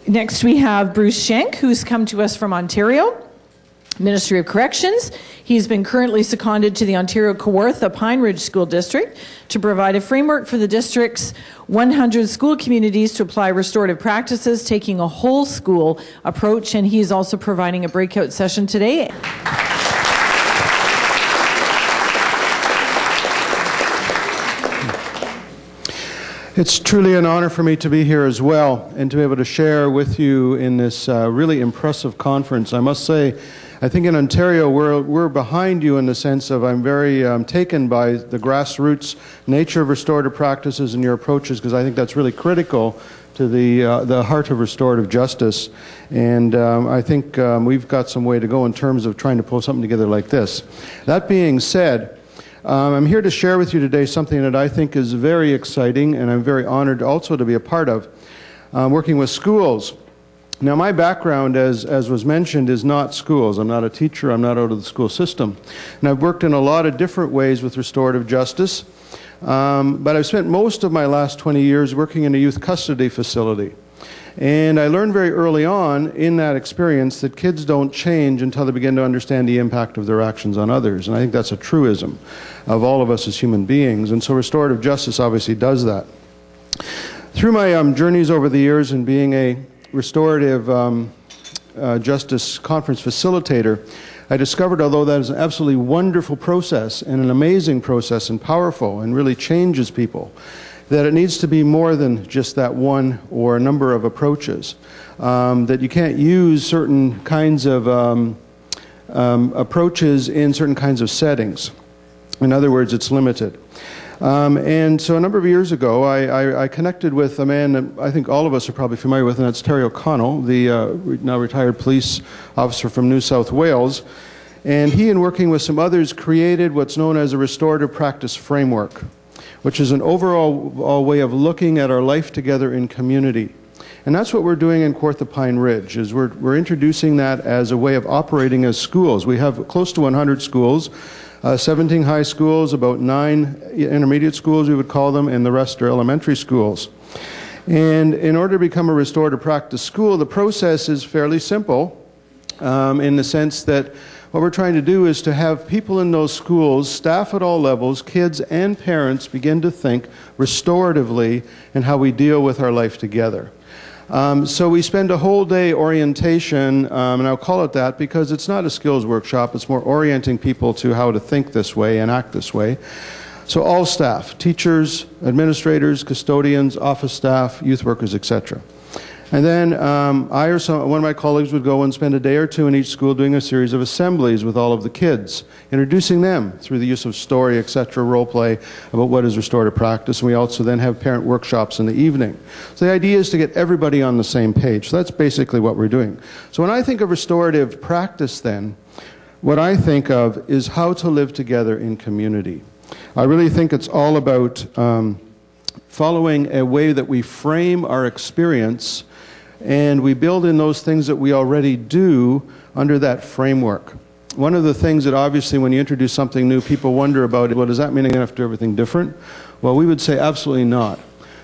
Next we have Bruce Schenk, who's come to us from Ontario, Ministry of Corrections. He's been currently seconded to the Ontario Kawartha Pine Ridge School District to provide a framework for the district's 100 school communities to apply restorative practices, taking a whole school approach, and he's also providing a breakout session today. It's truly an honor for me to be here as well and to be able to share with you in this really impressive conference. I must say, I think in Ontario we're behind you in the sense of I'm very taken by the grassroots nature of restorative practices and your approaches, because I think that's really critical to the heart of restorative justice. And I think we've got some way to go in terms of trying to pull something together like this. That being said, I'm here to share with you today something that I think is very exciting, and I'm very honored also to be a part of, working with schools. Now, my background, as was mentioned, is not schools. I'm not a teacher. I'm not out of the school system. And I've worked in a lot of different ways with restorative justice, but I've spent most of my last 20 years working in a youth custody facility. And I learned very early on in that experience that kids don't change until they begin to understand the impact of their actions on others. And I think that's a truism of all of us as human beings. And so restorative justice obviously does that. Through my journeys over the years and being a restorative justice conference facilitator, I discovered, although that is an absolutely wonderful process and an amazing process and powerful and really changes people, that it needs to be more than just that one or a number of approaches. That you can't use certain kinds of approaches in certain kinds of settings. In other words, it's limited. And so a number of years ago, I connected with a man that I think all of us are probably familiar with, and that's Terry O'Connell, the now retired police officer from New South Wales. And he, in working with some others, created what's known as a restorative practice framework, which is an overall way of looking at our life together in community. And that's what we're doing in Kawartha Pine Ridge, is we're introducing that as a way of operating as schools. We have close to 100 schools, 17 high schools, about 9 intermediate schools we would call them, and the rest are elementary schools. And in order to become a restorative practice school, the process is fairly simple in the sense that what we're trying to do is to have people in those schools, staff at all levels, kids and parents, begin to think restoratively in how we deal with our life together. So we spend a whole day orientation, and I'll call it that because it's not a skills workshop, it's more orienting people to how to think this way and act this way. So all staff, teachers, administrators, custodians, office staff, youth workers, etc. And then I or one of my colleagues would go and spend a day or two in each school doing a series of assemblies with all of the kids, introducing them through the use of story, etc., role play about what is restorative practice. And we also then have parent workshops in the evening. So the idea is to get everybody on the same page. So that's basically what we're doing. So when I think of restorative practice then, what I think of is how to live together in community. I really think it's all about following a way that we frame our experience, and we build in those things that we already do under that framework. One of the things that obviously when you introduce something new, people wonder about, well, does that mean I'm going to have to do everything different? Well, we would say absolutely not.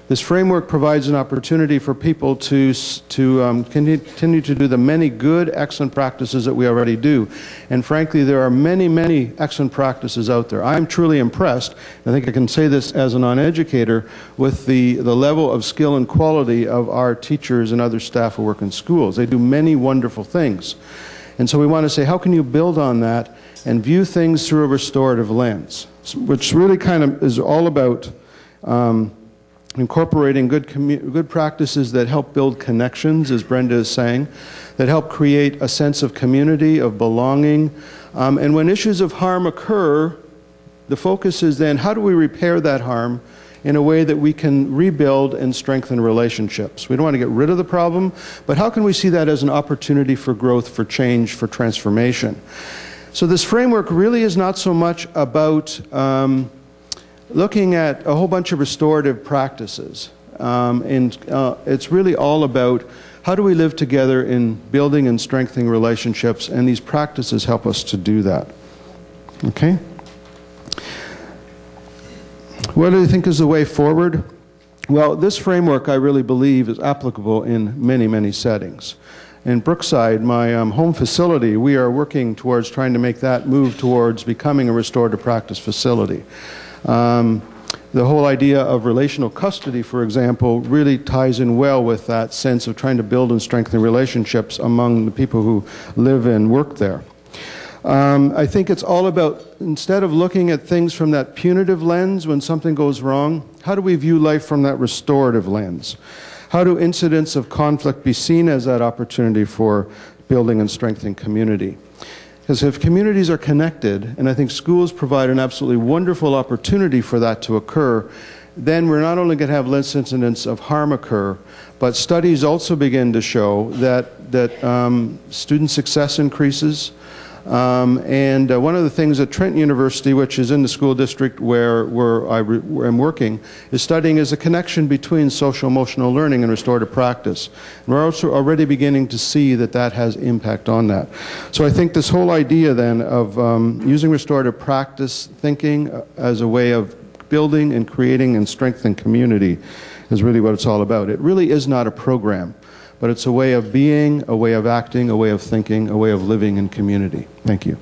This framework provides an opportunity for people to continue to do the many good, excellent practices that we already do. And frankly, there are many, many excellent practices out there. I'm truly impressed, I think I can say this as a non-educator, with the level of skill and quality of our teachers and other staff who work in schools. They do many wonderful things. And so we want to say, how can you build on that and view things through a restorative lens, which really kind of is all about incorporating good practices that help build connections, as Brenda is saying, that help create a sense of community, of belonging. And when issues of harm occur, the focus is then how do we repair that harm in a way that we can rebuild and strengthen relationships. We don't want to get rid of the problem, but how can we see that as an opportunity for growth, for change, for transformation? So this framework really is not so much about looking at a whole bunch of restorative practices. It's really all about how do we live together in building and strengthening relationships, and these practices help us to do that. Okay? What do you think is the way forward? Well, this framework, I really believe, is applicable in many, many settings. In Brookside, my home facility, we are working towards trying to make that move towards becoming a restorative practice facility. The whole idea of relational custody, for example, really ties in well with that sense of trying to build and strengthen relationships among the people who live and work there. I think it's all about, instead of looking at things from that punitive lens when something goes wrong, how do we view life from that restorative lens? How do incidents of conflict be seen as that opportunity for building and strengthening community? Because if communities are connected, and I think schools provide an absolutely wonderful opportunity for that to occur, then we're not only going to have less incidents of harm occur, but studies also begin to show that student success increases. One of the things at Trent University, which is in the school district where I'm working, is studying is a connection between social-emotional learning and restorative practice. And we're also already beginning to see that that has impact on that. So I think this whole idea then of using restorative practice thinking as a way of building and creating and strengthening community is really what it's all about. It really is not a program, but it's a way of being, a way of acting, a way of thinking, a way of living in community. Thank you.